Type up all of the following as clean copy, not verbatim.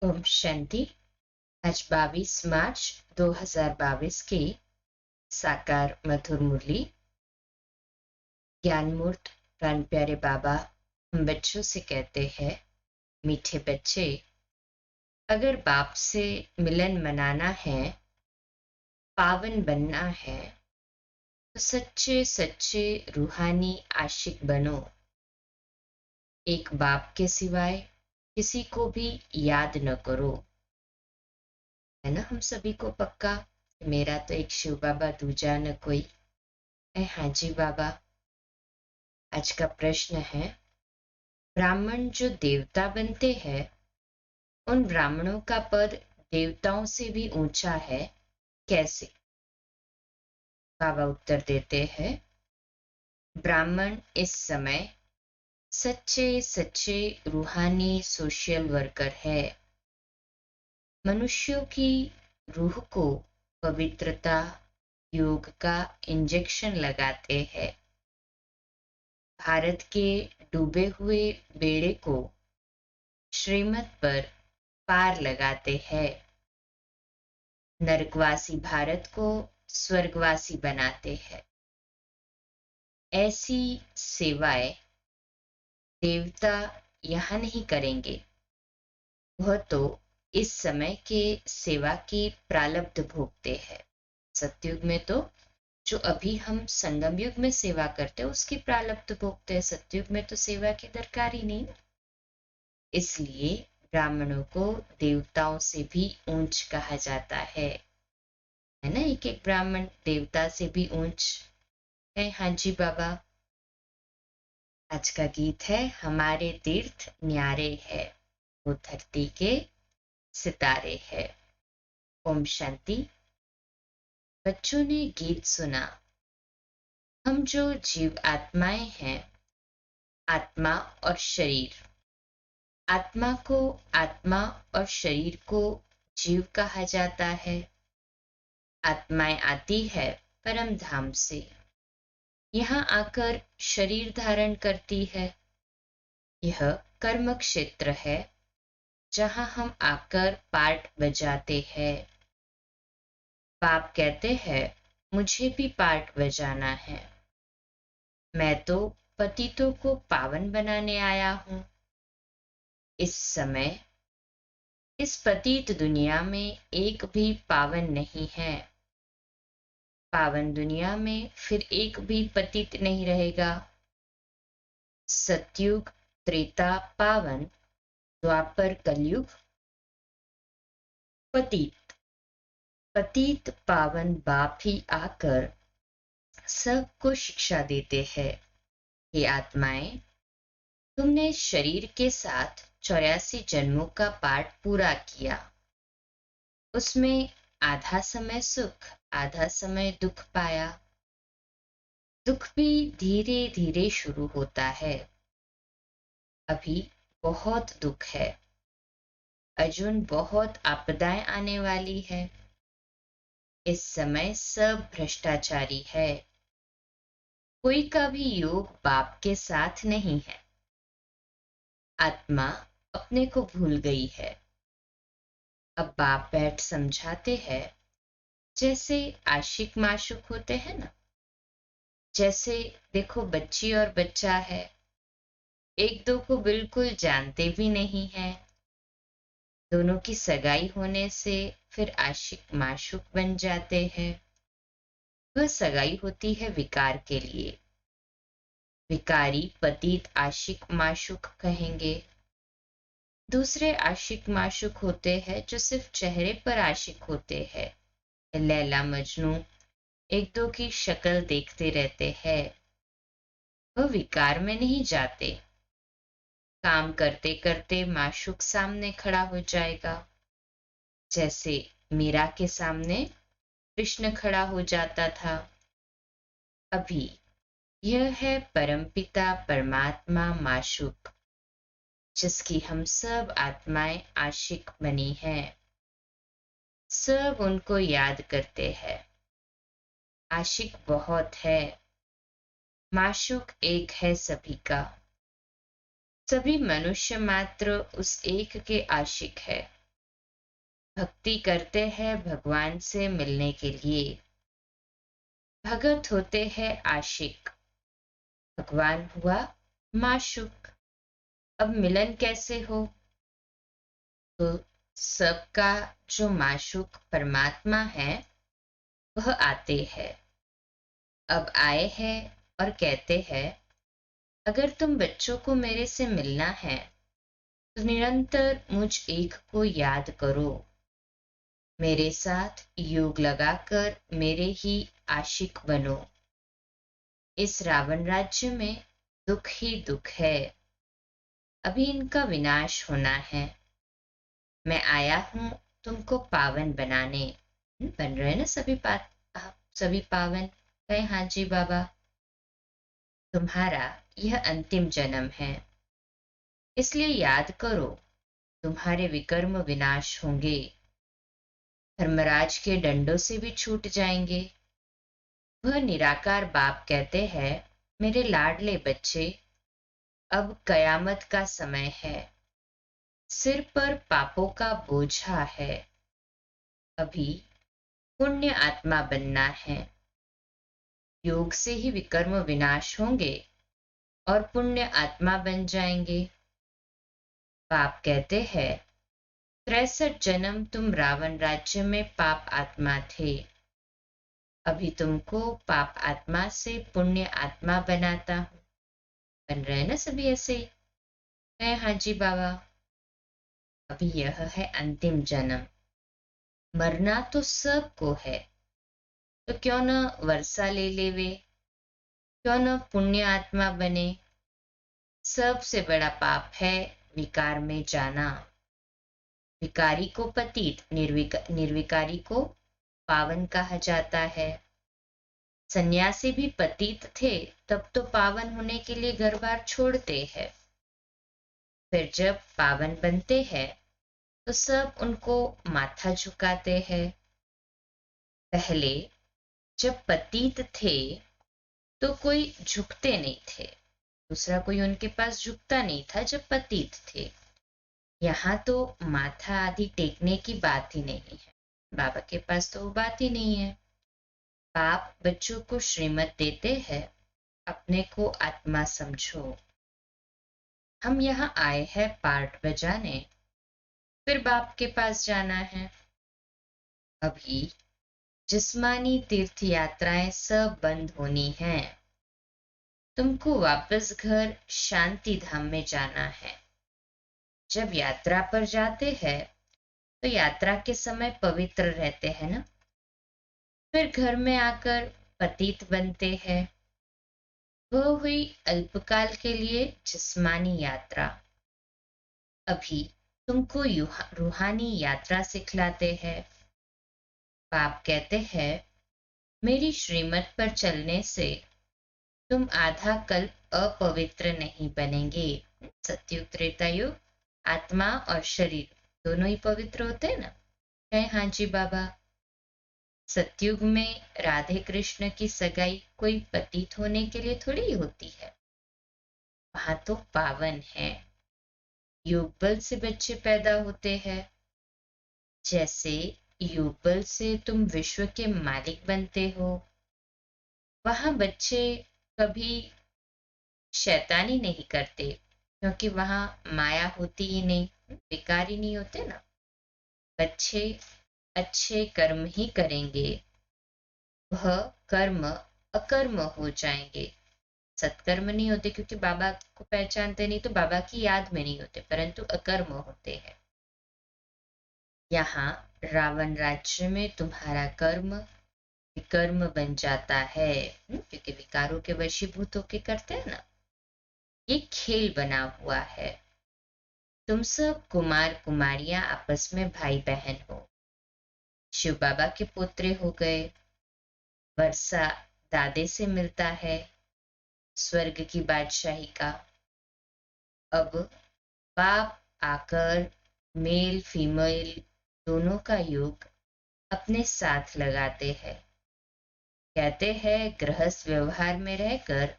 ओम शांति। आज 22 मार्च 2022 की साकार मधुर मुरली। ज्ञान मूर्त प्राण प्यारे बाबा हम बच्चों से कहते हैं, मीठे बच्चे, अगर बाप से मिलन मनाना है, पावन बनना है, तो सच्चे सच्चे रूहानी आशिक बनो। एक बाप के सिवाय किसी को भी याद न करो। है ना हम सभी को पक्का, मेरा तो एक शिव बाबा दूजा न कोई। हाँ जी बाबा। आज का प्रश्न है, ब्राह्मण जो देवता बनते हैं, उन ब्राह्मणों का पद देवताओं से भी ऊंचा है, कैसे? बाबा उत्तर देते हैं, ब्राह्मण इस समय सच्चे सच्चे रूहानी सोशल वर्कर है। मनुष्यों की रूह को पवित्रता योग का इंजेक्शन लगाते हैं। भारत के डूबे हुए बेड़े को श्रीमत पर पार लगाते हैं। नरकवासी भारत को स्वर्गवासी बनाते हैं। ऐसी सेवाएं देवता यहाँ नहीं करेंगे, वह तो इस समय के सेवा की प्रारब्ध भोगते हैं। सतयुग में तो जो अभी हम संगम युग में सेवा करते हैं उसकी प्रारब्ध भोगते हैं। सतयुग में तो सेवा की दरकार ही नहीं। इसलिए ब्राह्मणों को देवताओं से भी ऊंच कहा जाता है ना। एक एक ब्राह्मण देवता से भी ऊंच है। हाँ जी बाबा। आज का गीत है, हमारे तीर्थ न्यारे है, वो धरती के सितारे है। ओम शांति। बच्चों ने गीत सुना। हम जो जीव आत्माएं हैं, आत्मा और शरीर, आत्मा को आत्मा और शरीर को जीव कहा जाता है। आत्माएं आती है परम धाम से, यहाँ आकर शरीर धारण करती है। यह कर्म क्षेत्र है जहाँ हम आकर पार्ट बजाते हैं। बाप कहते हैं, मुझे भी पार्ट बजाना है। मैं तो पतितों को पावन बनाने आया हूँ। इस समय इस पतित दुनिया में एक भी पावन नहीं है। पावन दुनिया में फिर एक भी पतित नहीं रहेगा। सतयुग त्रेता पावन, द्वापर कलयुग पतित। पतित पावन बाप ही आकर सबको शिक्षा देते हैं। हे आत्माएं, तुमने शरीर के साथ 84 जन्मों का पाठ पूरा किया। उसमें आधा समय सुख आधा समय दुख पाया। दुख भी धीरे धीरे शुरू होता है। अभी बहुत दुख है, अर्जुन बहुत आपदाएं आने वाली है। इस समय सब भ्रष्टाचारी है। कोई का भी योग बाप के साथ नहीं है। आत्मा अपने को भूल गई है। अब बाप बैठ समझाते हैं, जैसे आशिक माशुक होते हैं ना। जैसे देखो बच्ची और बच्चा है, एक दो को बिल्कुल जानते भी नहीं है। दोनों की सगाई होने से फिर आशिक माशुक बन जाते हैं। वह सगाई होती है विकार के लिए। विकारी पतित आशिक माशुक कहेंगे। दूसरे आशिक माशुक होते हैं जो सिर्फ चेहरे पर आशिक होते हैं। लैला मजनू एक दो की शक्ल देखते रहते हैं। वह विकार में नहीं जाते। काम करते करते माशुक सामने खड़ा हो जाएगा। जैसे मीरा के सामने कृष्ण खड़ा हो जाता था। अभी यह है परमपिता परमात्मा माशुक, जिसकी हम सब आत्माएं आशिक बनी हैं। सब उनको याद करते हैं। आशिक बहुत है, माशुक एक है सभी का। सभी मनुष्य मात्र उस एक के आशिक है। भक्ति करते हैं भगवान से मिलने के लिए। भगत होते हैं आशिक, भगवान हुआ माशूक। अब मिलन कैसे हो? तो सबका जो माशूक परमात्मा है वह आते हैं। अब आए हैं और कहते हैं, अगर तुम बच्चों को मेरे से मिलना है तो निरंतर मुझ एक को याद करो, मेरे साथ योग लगाकर मेरे ही आशिक बनो। इस रावण राज्य में दुख ही दुख है, अभी इनका विनाश होना है। मैं आया हूं तुमको पावन बनाने। बन रहे ना सभी सभी पावन। कहे हाँ जी बाबा। तुम्हारा यह अंतिम जन्म है, इसलिए याद करो तुम्हारे विकर्म विनाश होंगे, धर्मराज के डंडों से भी छूट जाएंगे। वह निराकार बाप कहते हैं, मेरे लाडले बच्चे, अब कयामत का समय है, सिर पर पापों का बोझा है, अभी पुण्य आत्मा बनना है। योग से ही विकर्म विनाश होंगे और पुण्य आत्मा बन जाएंगे। पाप कहते हैं, 63 जन्म तुम रावण राज्य में पाप आत्मा थे, अभी तुमको पाप आत्मा से पुण्य आत्मा बनाता हूं। बन रहे ना सभी ऐसे? है हाँ जी बाबा। अभी यह है अंतिम जन्म, मरना तो सबको है, तो क्यों न वर्षा ले लेवे, क्यों न पुण्य आत्मा बने। सबसे बड़ा पाप है विकार में जाना। विकारी को पतित, निर्विकारी को पावन कहा जाता है। सन्यासी भी पतित थे, तब तो पावन होने के लिए घर बार छोड़ते हैं। फिर जब पावन बनते हैं तो सब उनको माथा झुकाते हैं। पहले जब पतित थे तो कोई झुकते नहीं थे, दूसरा कोई उनके पास झुकता नहीं था जब पतित थे। यहाँ तो माथा आदि टेकने की बात ही नहीं है, बाबा के पास तो वो बात ही नहीं है। बाप बच्चों को श्रीमत देते हैं, अपने को आत्मा समझो। हम यहाँ आए हैं पार्ट बजाने, फिर बाप के पास जाना है। अभी जिस्मानी तीर्थ यात्राएं सब बंद होनी हैं, तुमको वापस घर शांति धाम में जाना है। जब यात्रा पर जाते हैं तो यात्रा के समय पवित्र रहते हैं ना, फिर घर में आकर पतित बनते हैं। वह हुई अल्पकाल के लिए जिस्मानी यात्रा। अभी तुमको रूहानी यात्रा सिखलाते हैं। बाप कहते हैं, मेरी श्रीमत पर चलने से तुम आधा कल्प अपवित्र नहीं बनेंगे। सतयुग त्रेता युग आत्मा और शरीर दोनों ही पवित्र होते हैं ना। कहे हाँ जी बाबा। सतयुग में राधे कृष्ण की सगाई कोई पतित होने के लिए थोड़ी होती है, वहां तो पावन है। योग बल से बच्चे पैदा होते हैं, जैसे योग बल से तुम विश्व के मालिक बनते हो। वहां बच्चे कभी शैतानी नहीं करते, क्योंकि वहां माया होती ही नहीं, विकार ही नहीं होते ना। बच्चे अच्छे कर्म ही करेंगे, वह कर्म अकर्म हो जाएंगे। सत्कर्म नहीं होते क्योंकि बाबा को पहचानते नहीं, तो बाबा की याद में नहीं होते, परंतु अकर्म होते हैं। यहाँ रावण राज्य में तुम्हारा कर्म विकर्म बन जाता है, क्योंकि विकारों के वशीभूत होके करते हैं ना। ये खेल बना हुआ है। तुम सब कुमार कुमारियां आपस में भाई बहन हो, शिव बाबा के पोत्रे हो गए। वर्षा दादे से मिलता है, स्वर्ग की बादशाही का। अब बाप आकर मेल फीमेल दोनों का योग अपने साथ लगाते हैं। कहते हैं, गृहस्थ व्यवहार में रहकर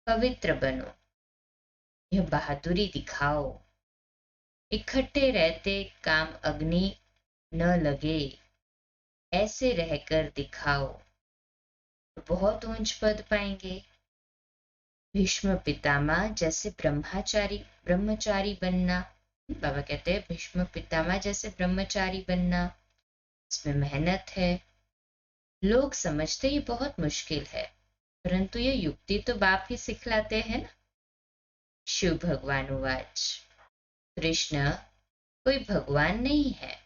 पवित्र बनो, यह बहादुरी दिखाओ। इकट्ठे रहते काम अग्नि न लगे ऐसे रहकर दिखाओ तो बहुत ऊंच पद पाएंगे। भीष्म पितामह जैसे ब्रह्मचारी बनना। बाबा कहते हैं भीष्म पितामह जैसे ब्रह्मचारी बनना, इसमें मेहनत है। लोग समझते ही बहुत मुश्किल है, परंतु ये युक्ति तो बाप ही सिखलाते हैं ना। शिव भगवान उवाच। कृष्ण कोई भगवान नहीं है,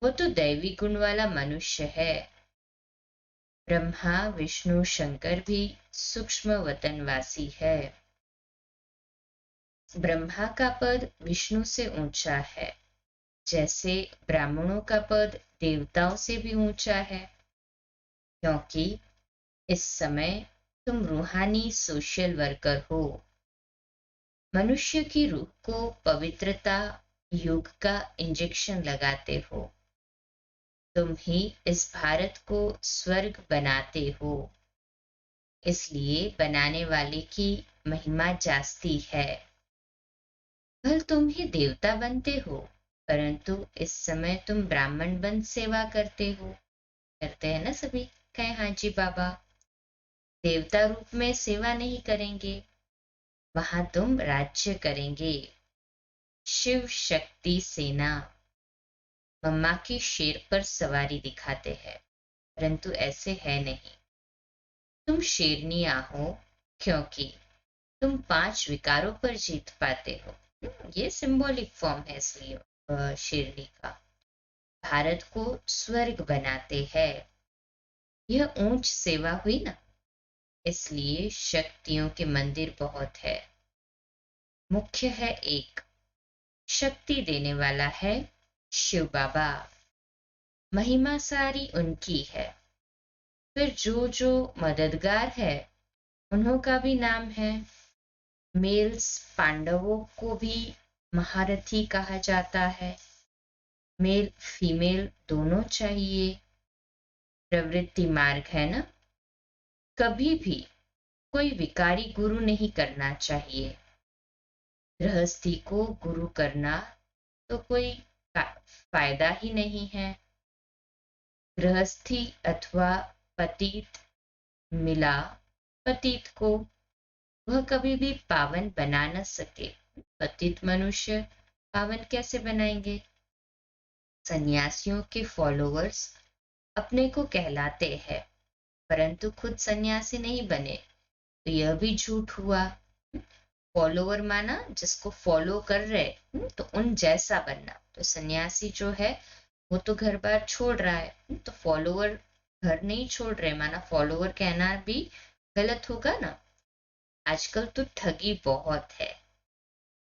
वो तो दैवी गुण वाला मनुष्य है। ब्रह्मा विष्णु शंकर भी सूक्ष्म वतनवासी है। ब्रह्मा का पद विष्णु से ऊंचा है, जैसे ब्राह्मणों का पद देवताओं से भी ऊंचा है, क्योंकि इस समय तुम रूहानी सोशल वर्कर हो। मनुष्य की रूह को पवित्रता योग का इंजेक्शन लगाते हो। तुम ही इस भारत को स्वर्ग बनाते हो, इसलिए बनाने वाले की महिमा जास्ती है। कल तुम ही देवता बनते हो, परंतु इस समय तुम ब्राह्मण बन सेवा करते हो। करते हैं ना सभी, कहे हाँ जी बाबा। देवता रूप में सेवा नहीं करेंगे, वहां तुम राज्य करेंगे। शिव शक्ति सेना मम्मा की शेर पर सवारी दिखाते हैं, परंतु ऐसे है नहीं। तुम शेरनिया हो, क्योंकि तुम 5 विकारों पर जीत पाते हो। ये सिंबॉलिक फॉर्म है इसलिए शेरनी का। भारत को स्वर्ग बनाते हैं, यह ऊंच सेवा हुई ना। इसलिए शक्तियों के मंदिर बहुत है। मुख्य है एक, शक्ति देने वाला है शिव बाबा। महिमा सारी उनकी है। फिर जो जो मददगार है उन्हों का भी नाम है। मेल्स पांडवों को भी महारथी कहा जाता है। मेल फीमेल दोनों चाहिए। प्रवृत्ति मार्ग है ना। कभी भी कोई विकारी गुरु नहीं करना चाहिए। गृहस्थी को गुरु करना तो कोई फायदा ही नहीं है। गृहस्थी अथवा पतित मिला पतित को, वह कभी भी पावन बना न सके। पतित मनुष्य पावन कैसे बनाएंगे। सन्यासियों के फॉलोअर्स अपने को कहलाते हैं, परंतु खुद सन्यासी नहीं बने, तो यह भी झूठ हुआ। फॉलोअर माना जिसको फॉलो कर रहे, तो उन जैसा बनना। तो सन्यासी जो है वो तो घर बार छोड़ रहा है, तो फॉलोअर घर नहीं छोड़ रहे, माना फॉलोअर कहना भी गलत होगा ना। आजकल तो ठगी बहुत है।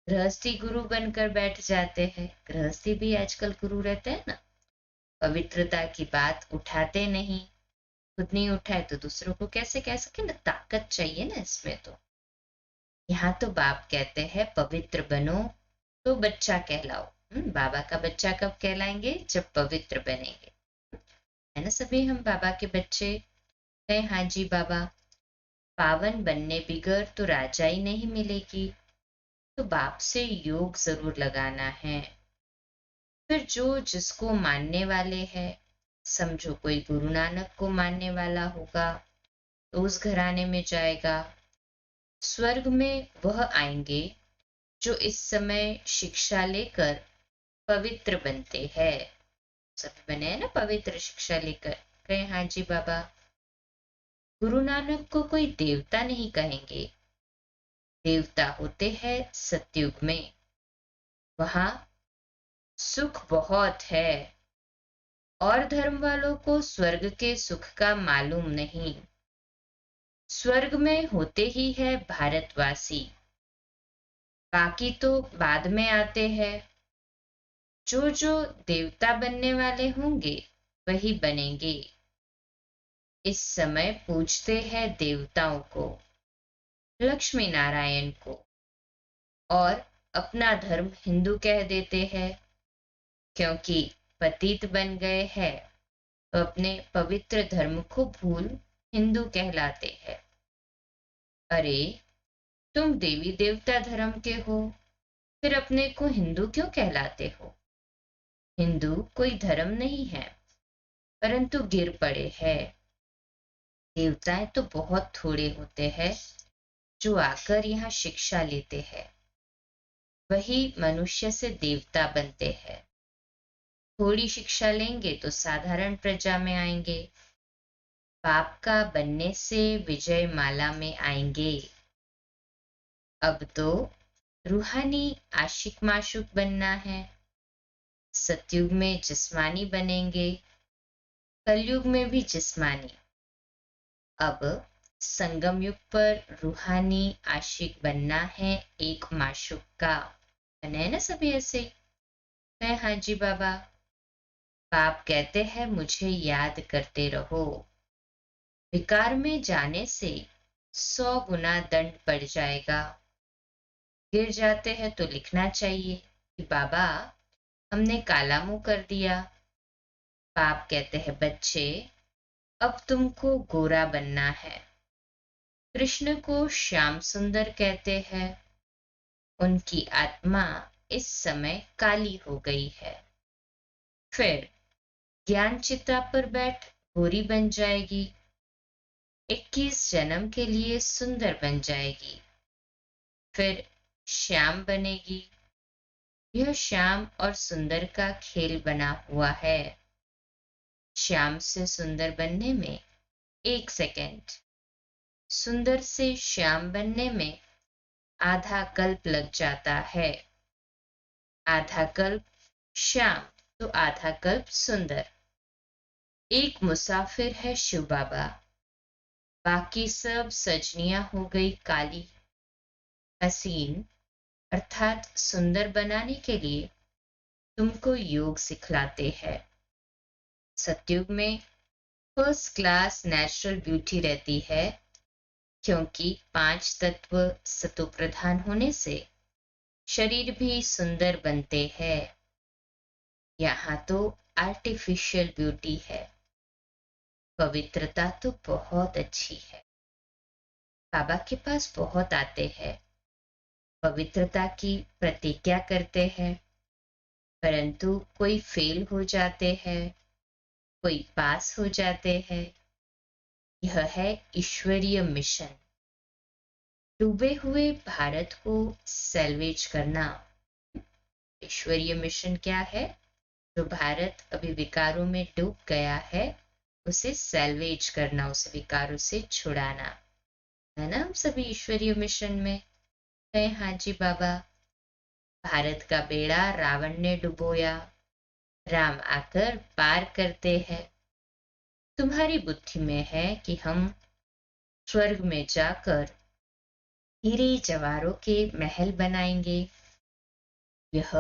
गृहस्थी गुरु बनकर बैठ जाते हैं। गृहस्थी भी आजकल गुरु रहते हैं ना। पवित्रता की बात उठाते नहीं, खुद नहीं उठाए तो दूसरों को कैसे कह सके ना। ताकत चाहिए ना इसमें तो। यहाँ तो बाप कहते हैं पवित्र बनो तो बच्चा कहलाओ। बाबा का बच्चा कब कहलाएंगे, जब पवित्र बनेंगे। है ना सभी हम बाबा के बच्चे। कहे हाँ जी बाबा। पावन बनने बिगर तो राजाई नहीं मिलेगी, तो बाप से योग जरूर लगाना है। फिर जो जिसको मानने वाले हैं, समझो कोई गुरु नानक को मानने वाला होगा तो उस घराने में जाएगा। स्वर्ग में वह आएंगे जो इस समय शिक्षा लेकर पवित्र बनते हैं। सभी बने हैं ना पवित्र शिक्षा लेकर। कहे हाँ जी बाबा। गुरु नानक को कोई देवता नहीं कहेंगे। देवता होते हैं सतयुग में, वहां सुख बहुत है। और धर्म वालों को स्वर्ग के सुख का मालूम नहीं। स्वर्ग में होते ही है भारतवासी, बाकी तो बाद में आते हैं। जो जो देवता बनने वाले होंगे वही बनेंगे। इस समय पूजते हैं देवताओं को, लक्ष्मी नारायण को, और अपना धर्म हिंदू कह देते हैं, क्योंकि पतित बन गए हैं तो अपने पवित्र धर्म को भूल हिंदू कहलाते हैं। अरे तुम देवी देवता धर्म के हो, फिर अपने को हिंदू क्यों कहलाते हो। हिंदू कोई धर्म नहीं है, परंतु गिर पड़े हैं। देवताएं तो बहुत थोड़े होते हैं जो आकर यहाँ शिक्षा लेते हैं। वही मनुष्य से देवता बनते हैं। थोड़ी शिक्षा लेंगे तो साधारण प्रजा में आएंगे। पाप का बनने से विजय माला में आएंगे। अब तो रूहानी आशिक माशूक बनना है। सतयुग में जिस्मानी बनेंगे, कलयुग में भी जिस्मानी। अब संगम युग पर रूहानी आशिक बनना है एक माशूक का। बने ना सभी ऐसे? मैं हाँ जी बाबा। पाप कहते हैं मुझे याद करते रहो। विकार में जाने से 100 गुना दंड पड़ जाएगा। गिर जाते हैं तो लिखना चाहिए कि बाबा हमने काला मुंह कर दिया। पाप कहते हैं बच्चे अब तुमको गोरा बनना है। कृष्ण को श्याम सुंदर कहते हैं। उनकी आत्मा इस समय काली हो गई है। फिर ज्ञान चिता पर बैठ गोरी बन जाएगी। 21 जन्म के लिए सुंदर बन जाएगी। फिर श्याम बनेगी। यह श्याम और सुंदर का खेल बना हुआ है। श्याम से सुंदर बनने में 1 सेकेंड, सुंदर से श्याम बनने में आधा कल्प लग जाता है। आधा कल्प श्याम तो आधा कल्प सुंदर। एक मुसाफिर है शिव बाबा, बाकी सब सजनियां हो गई काली। हसीन अर्थात सुंदर बनाने के लिए तुमको योग सिखलाते हैं। सतयुग में फर्स्ट क्लास नेचुरल ब्यूटी रहती है, क्योंकि 5 तत्व सतो प्रधान होने से शरीर भी सुंदर बनते हैं। यहाँ तो आर्टिफिशियल ब्यूटी है। पवित्रता तो बहुत अच्छी है। बाबा के पास बहुत आते हैं, पवित्रता की प्रतिज्ञा करते हैं, परंतु कोई फेल हो जाते हैं, कोई पास हो जाते हैं। यह है ईश्वरीय मिशन। डूबे हुए भारत को सैल्वेज करना। ईश्वरीय मिशन क्या है? जो भारत अभी विकारों में डूब गया है उसे सैल्वेज करना, उसे विकारों से छुड़ाना है ना। हम सभी ईश्वरीय मिशन में है। हाँ जी बाबा। भारत का बेड़ा रावण ने डुबोया, राम आकर पार करते हैं। तुम्हारी बुद्धि में है कि हम स्वर्ग में जाकर हीरे जवाहरों के महल बनाएंगे। यह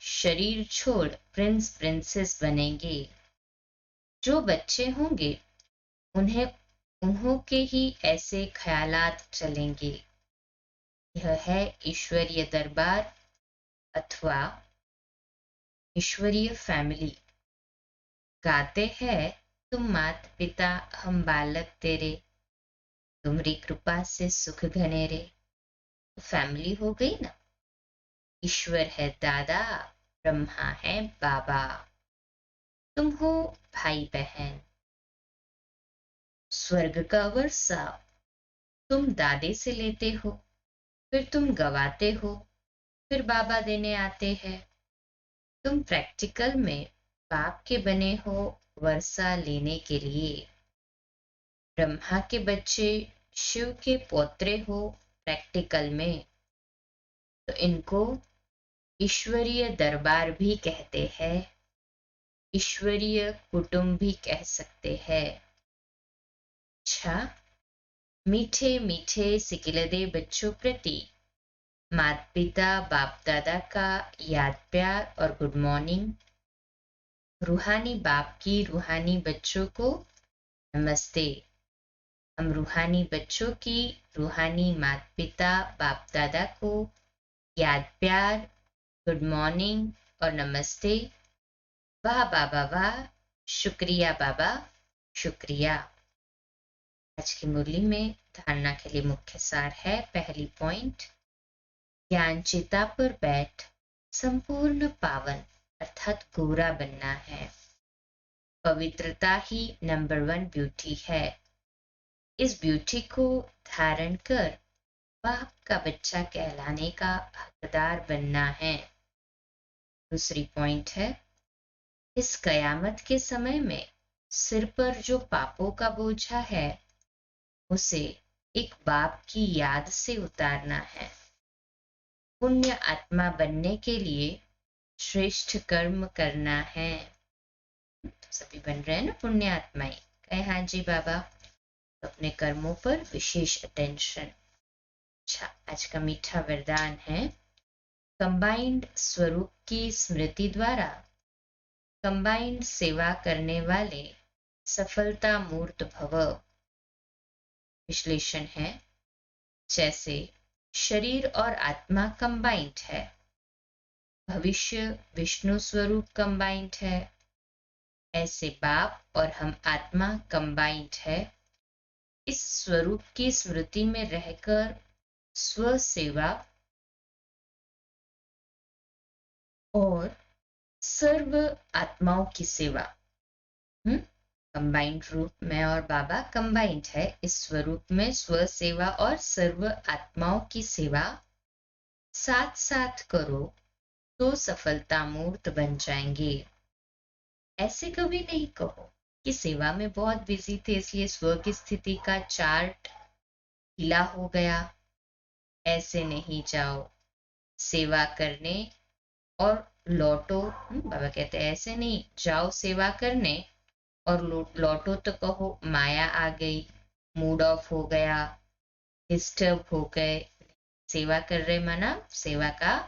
शरीर छोड़ प्रिंस प्रिंसेस बनेंगे। जो बच्चे होंगे उन्हें उन्हों के ही ऐसे ख्यालात चलेंगे। यह है ईश्वरीय दरबार अथवा ईश्वरीय फैमिली। गाते हैं तुम मात पिता हम बालक तेरे, तुम्हारी कृपा से सुख घनेरे। तो फैमिली हो गई ना। ईश्वर है दादा, ब्रह्मा है बाबा, तुम हो भाई बहन। स्वर्ग का वर्षा तुम दादे से लेते हो, फिर तुम गवाते हो, फिर बाबा देने आते हैं। तुम प्रैक्टिकल में बाप के बने हो वर्षा लेने के लिए। ब्रह्मा के बच्चे शिव के पौत्रे हो प्रैक्टिकल में, तो इनको ईश्वरीय दरबार भी कहते हैं, ईश्वरीय कुटुंब भी कह सकते हैं। अच्छा, मीठे मीठे सिकिलदे बच्चों प्रति माता पिता बाप दादा का याद प्यार और गुड मॉर्निंग। रूहानी बाप की रूहानी बच्चों को नमस्ते। हम रूहानी बच्चों की रूहानी माता पिता बाप दादा को याद प्यार, गुड मॉर्निंग और नमस्ते। वाह बाबा वाह, शुक्रिया बाबा शुक्रिया। आज की मुरली में धारणा के लिए मुख्य सार है। पहली पॉइंट, ज्ञान चिता पर बैठ संपूर्ण पावन अर्थात गोरा बनना है। पवित्रता ही नंबर 1 ब्यूटी है। इस ब्यूटी को धारण कर बाप का बच्चा कहलाने का हकदार बनना है। दूसरी पॉइंट है, इस कयामत के समय में सिर पर जो पापों का बोझा है उसे एक बाप की याद से उतारना है। पुण्य आत्मा बनने के लिए श्रेष्ठ कर्म करना है। तो सभी बन रहे हैं ना पुण्य आत्माएं? कहे हाँ जी बाबा। तो अपने कर्मों पर विशेष अटेंशन। अच्छा, आज का मीठा वरदान है, कंबाइंड स्वरूप की स्मृति द्वारा कंबाइंड सेवा करने वाले सफलता मूर्त भव। विश्लेषण है, जैसे शरीर और आत्मा कंबाइंड है, भविष्य विष्णु स्वरूप कंबाइंड है, ऐसे बाप और हम आत्मा कंबाइंड है। इस स्वरूप की स्मृति में रहकर स्व सेवा और सर्व आत्माओं की सेवा, कंबाइंड रूप में और बाबा कंबाइंड है। इस स्वरूप में स्व सेवा और सर्व आत्माओं की सेवा साथ साथ करो तो सफलता मूर्त बन जाएंगे। ऐसे कभी नहीं कहो कि सेवा में बहुत बिजी थे इसलिए स्व की स्थिति का चार्ट ढीला हो गया। ऐसे नहीं जाओ सेवा करने और लौटो। बाबा कहते हैं ऐसे नहीं जाओ सेवा करने और लौटो तो कहो माया आ गई, मूड ऑफ हो गया, डिस्टर्ब हो गए। सेवा कर रहे माना सेवा का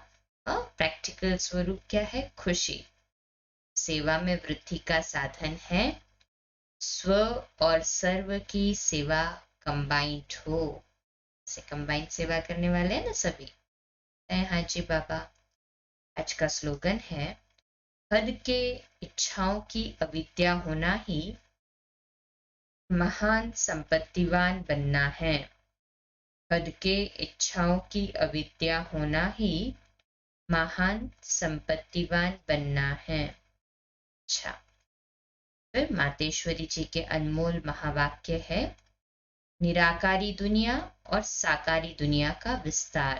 प्रैक्टिकल स्वरूप क्या है? खुशी। सेवा में वृद्धि का साधन है स्व और सर्व की सेवा कंबाइंड हो। से कंबाइंड सेवा करने वाले हैं ना सभी? हाँ जी बाबा। आज का स्लोगन है, हद के इच्छाओं की अविद्या होना ही महान संपत्तिवान बनना है। हद के इच्छाओं की अविद्या होना ही महान संपत्तिवान बनना है। अच्छा, फिर मातेश्वरी जी के अनमोल महावाक्य है, निराकारी दुनिया और साकारी दुनिया का विस्तार।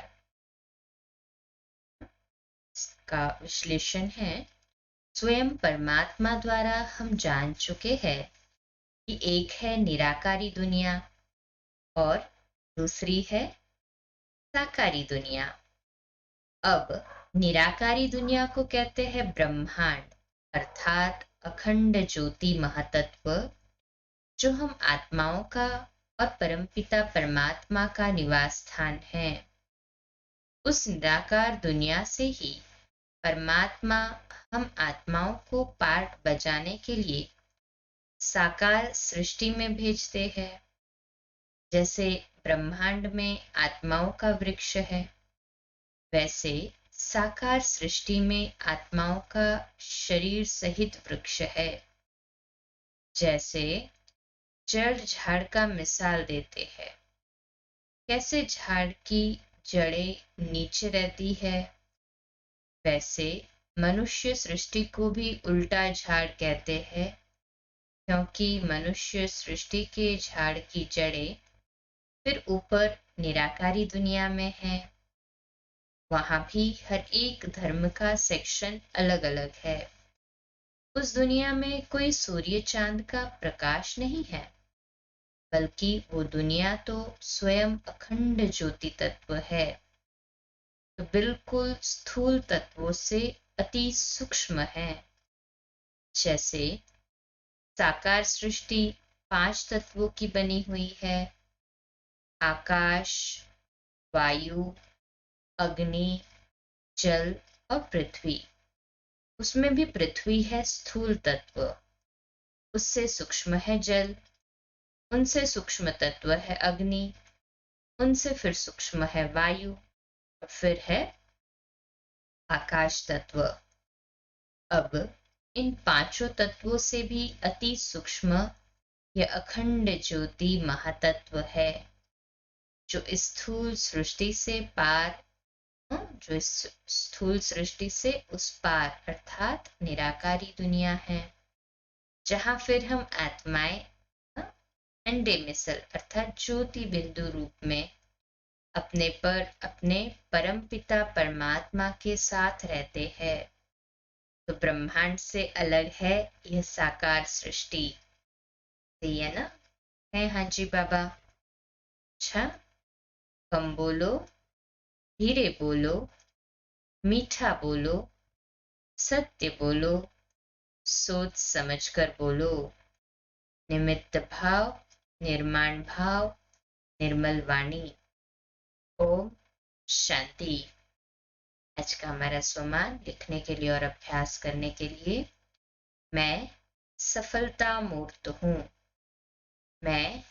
इसका विश्लेषण है, स्वयं परमात्मा द्वारा हम जान चुके हैं कि एक है निराकारी दुनिया और दूसरी है साकारी दुनिया। अब निराकारी दुनिया को कहते हैं ब्रह्मांड, अर्थात अखंड ज्योति महातत्व, जो हम आत्माओं का और परमपिता परमात्मा का निवास स्थान है। उस निराकार दुनिया से ही परमात्मा हम आत्माओं को पार्ट बजाने के लिए साकार सृष्टि में भेजते हैं। जैसे ब्रह्मांड में आत्माओं का वृक्ष है, वैसे साकार सृष्टि में आत्माओं का शरीर सहित वृक्ष है। जैसे जड़ झाड़ का मिसाल देते हैं, कैसे झाड़ की जड़ें नीचे रहती है, वैसे मनुष्य सृष्टि को भी उल्टा झाड़ कहते हैं, क्योंकि मनुष्य सृष्टि के झाड़ की जड़ें फिर ऊपर निराकारी दुनिया में है। वहां भी हर एक धर्म का सेक्शन अलग अलग है। उस दुनिया में कोई सूर्य चांद का प्रकाश नहीं है, बल्कि वो दुनिया तो स्वयं अखंड ज्योति तत्व है। तो बिल्कुल स्थूल तत्वों से अति सूक्ष्म है। जैसे साकार सृष्टि 5 तत्वों की बनी हुई है, आकाश, वायु, अग्नि, जल और पृथ्वी। उसमें भी पृथ्वी है स्थूल तत्व, उससे सूक्ष्म है जल, उनसे सूक्ष्म तत्व है अग्नि, उनसे फिर सूक्ष्म है वायु और फिर है आकाश तत्व। अब इन 5 तत्वों से भी अति सूक्ष्म यह अखंड ज्योति महातत्व है, जो स्थूल सृष्टि से पार जो इस स्थूल सृष्टि से उस पार अर्थात निराकारी दुनिया है, जहां फिर हम आत्माएं अंडे मिसल अर्थात ज्योति बिंदु रूप में अपने परम पिता परमात्मा के साथ रहते हैं। तो ब्रह्मांड से अलग है यह साकार सृष्टि। सही है ना? है हाँ जी बाबा। अच्छा, कम बोलो, धीरे बोलो, मीठा बोलो, सत्य बोलो, सोच समझकर बोलो। निमित्त भाव, निर्माण भाव, निर्मल वाणी। ओम शांति। आज का हमारा स्वमान लिखने के लिए और अभ्यास करने के लिए, मैं सफलता मूर्त हूँ। मैं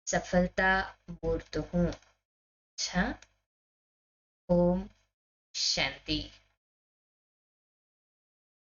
सफलता मूर्त हूँ। अच्छा, ओम शांति।